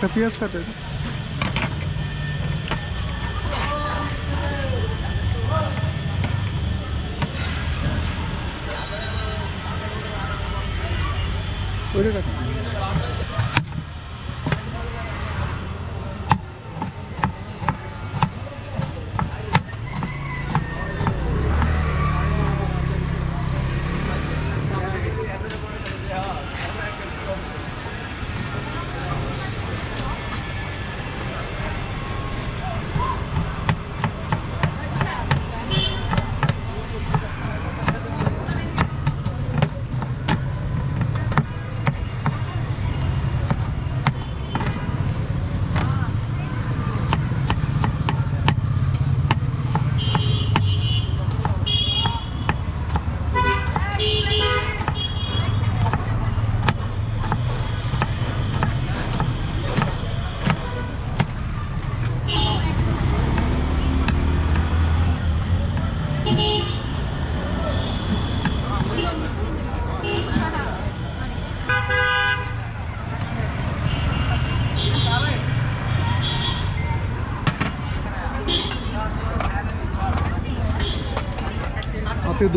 একটা পেঁয়াজ কাটেন। ওইটা কাটেন।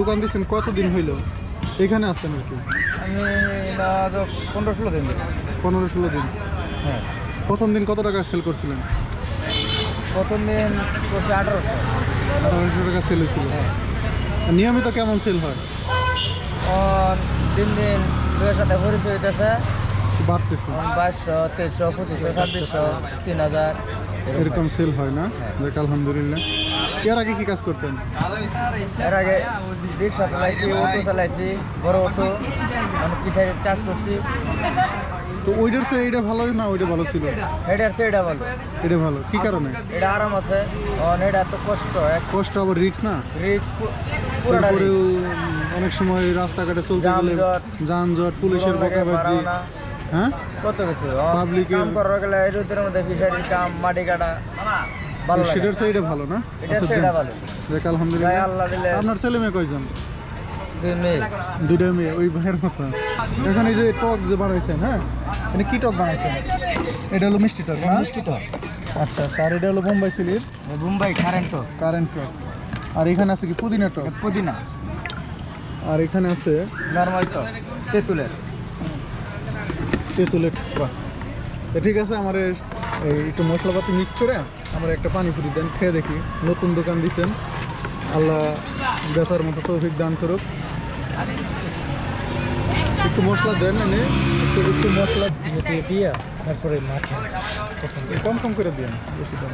দোকান দিচ্ছেন কতদিন হইল? এখানে আসছেন আর কি? আমি 15-16 দিন। 15-16 দিন। হ্যাঁ। প্রথম দিন কত টাকা সেল করছিলেন? প্রথম দিন করছে 1800 টাকা সেল হয়েছিল। নিয়মিত কেমন সেল হয়? দিন দিন 2-এর সাথে পরিচয় হইতেছে, বাড়তেছে। 2200, 2300, 2500, 2600, 3000 এরকম সেল হয় না? দেখ আলহামদুলিল্লাহ। এর আগে কি কাজ করতেন? এর আগে রিক্সা চালাইছি, অটো চালাইছি, বড় অটো, মানে পিছাইয়ে চাষ করছি। তো ওইটার চেয়ে এইটা ভালো না ওইটা ভালো ছিল? এটার চেয়ে এটা ভালো। এটা ভালো কি কারণে? এটা আরাম আছে, এটা এত কষ্ট, কষ্ট আবার রিক্স না? রিক্স তারপরেও অনেক সময় রাস্তাঘাটে চলতে গেলে যানজট, পুলিশের বকাবাজি, হ্যাঁ কত কিছু পাবলিকের কাম করার গেলে রোদের মধ্যে ফিশারির কাম, মাটি কাটা, ভালো লাগে। সেটার চেয়ে এটা ভালো না? এটার চেয়ে এটা ভালো। দেখ আলহামদুলিল্লাহ। আল্লাহ দিলে। আপনার ছেলে মেয়ে কয়জন? 2 মেয়ে। 2টা মেয়ে, ওই ভাইয়ের মতো। এখানে যে টক যে বানাইছেন, হ্যাঁ মানে কি টক বানাইছেন? এটা হলো মিষ্টি টক না? মিষ্টি টক। আচ্ছা স্যার, এটা হলো বোম্বাই সিলির মুম্বাই কারেন্ট টক। কারেন্ট টক। আর এখানে আছে কি পুদিনা টক? পুদিনা। আর এখানে আছে নরমাল টক, তেঁতুলের। তেঁতুলের। বাহ, ঠিক আছে। আমার এই একটু মশলাপাতি মিক্স করে আমার একটা পানিপুরি দেন, খেয়ে দেখি। নতুন দোকান দিচ্ছেন, আল্লাহ বেচার মতো তৌফিক দান করুক। একটু মশলা দেন, মানে একটু মশলা দিয়া তারপরে মাছ কম কম করে দিন, বেশি কম।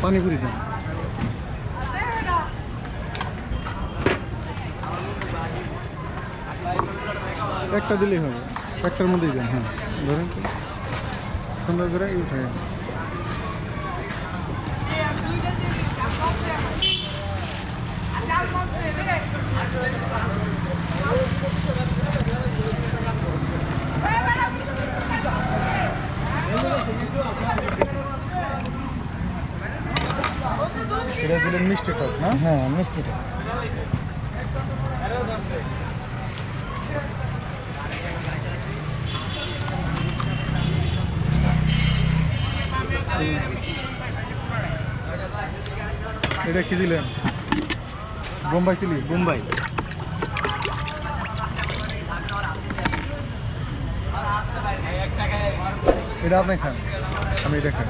পানিপুরি দেন। একটা দিলেই হবে, একটার মধ্যেই দেন। হ্যাঁ ধরেন সুন্দর করে উঠে। এটা দিলেন মিষ্টি টক না? হ্যাঁ, মিষ্টি টক। এটা কি দিলেন? বোম্বাই চিলি। মুম্বাই। এটা আপনি খান, আমি এটা খাই।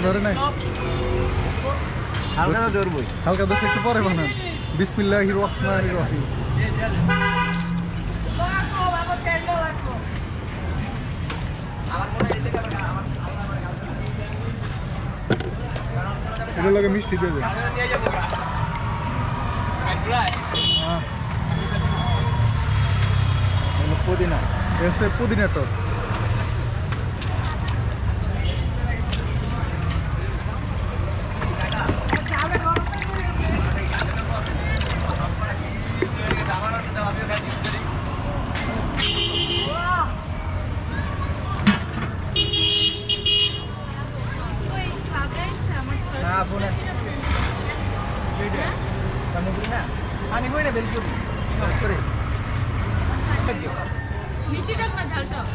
ধরে নাই হালকা ধরবই, হালকা দোষ একটু পরে বানান, বিসমিল্লাহির রহমানির রহিম। এটার লাগে মিষ্টি দিয়ে দেন। পুদিনা এসে পুদিনা টক। পানিপুরি না বেলপুরি মিষ্টি টক না ঝাল টক?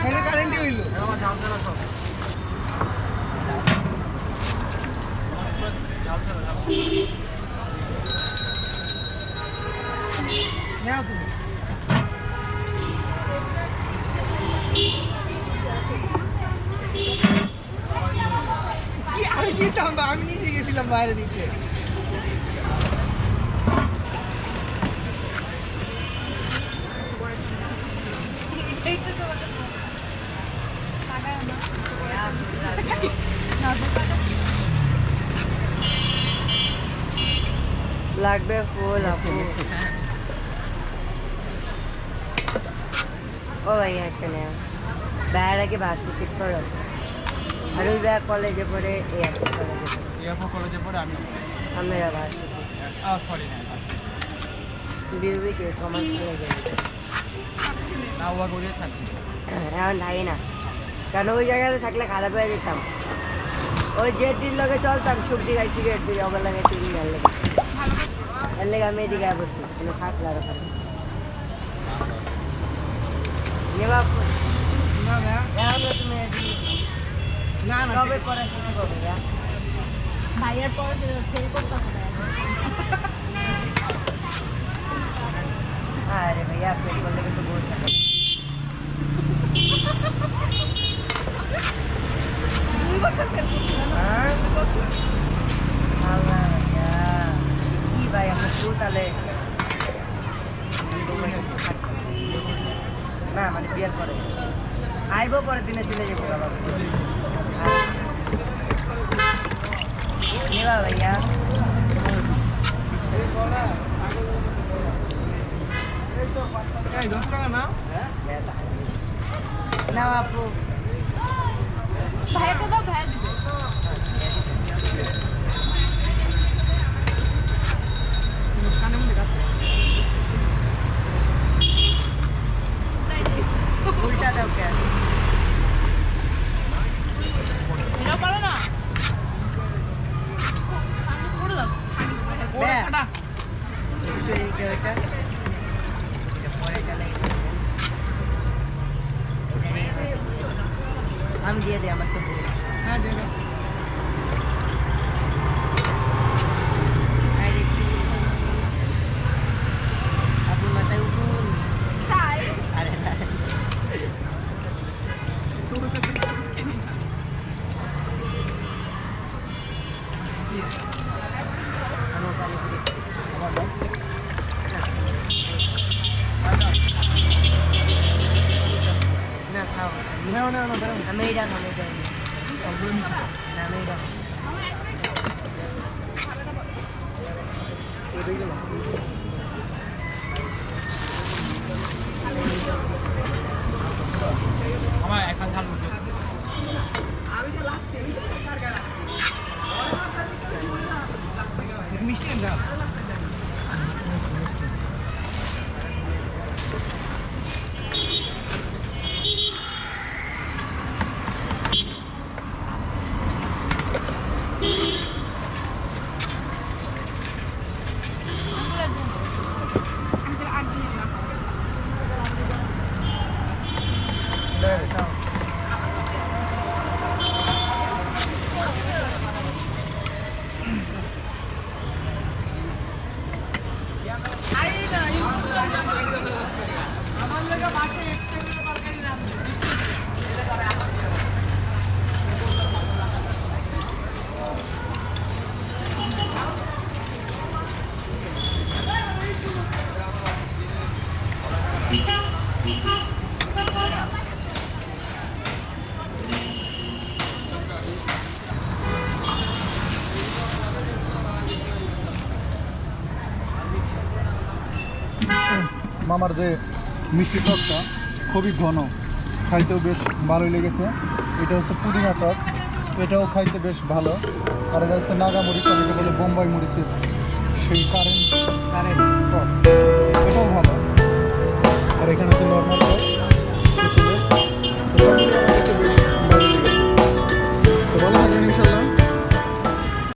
হ্যাঁ কারেন্টই হইল আমার ঝাল ঝাল সব নাও তুমি আমি দিতাম বা আমি নিজে গেছিলাম বাইরে দিতে লাগবে ফুল আপু ও ভাই একটা নেও বাইরে আগে বাসি ঠিক করো আর ওই ব্যাগ কলেজে পড়ে এই একটা কলেজে পড়ে আমি বাসি সরি বিউবি কে কমার্স কলেজে না ওয়া করে থাকছি এখন থাকি না কারণ ওই জায়গাতে থাকলে খারাপ হয়ে যেতাম ওই যে দিন লগে চলতাম সবজি খাই সিগারেট দিই অবার লাগে টিভি এর লেগে আমি এদিকে বসছি কোনো থাকলে আরো খারাপ না না কবে পরে শেষ করবে ভাইয়ার পর ফেল করতে হবে। আরে ভাইয়া ফেল করলে কিন্তু বহুত টাকা 2 বছর ফেল করতে হ্যাঁ আল্লাহ কি ভাই আমরা স্কুল তাহলে না মানে বিয়ের পরে আইবো পরের দিনে চলে যাবো বাবা নেবা ভাইয়া না আপু ভাইয়াকে দাও ভাইয়া দিবে। উল্টা দাও কে এটাও পারো না? পুরো দাও। আমি দিয়ে দিই আমার তো হ্যাঁ দেবে আপনি মাথায় উঠুন তাই? আরে না আমার পানিপুরি আমার দাও না খাও আমি এটা খাবো না আমি এটা আমার এখন ঝাল মুখে মিষ্টি না মামার যে মিষ্টি টকটা খুবই ঘন, খাইতেও বেশ ভালোই লেগেছে। এটা হচ্ছে পুদিনা টক, এটাও খাইতে বেশ ভালো। আর এটা হচ্ছে নাগা মরিচ, অনেকে বলে বোম্বাই মরিচের সেই কারেন্ট টক, এটাও ভালো। আর এখানে হচ্ছে নর্মাল টক।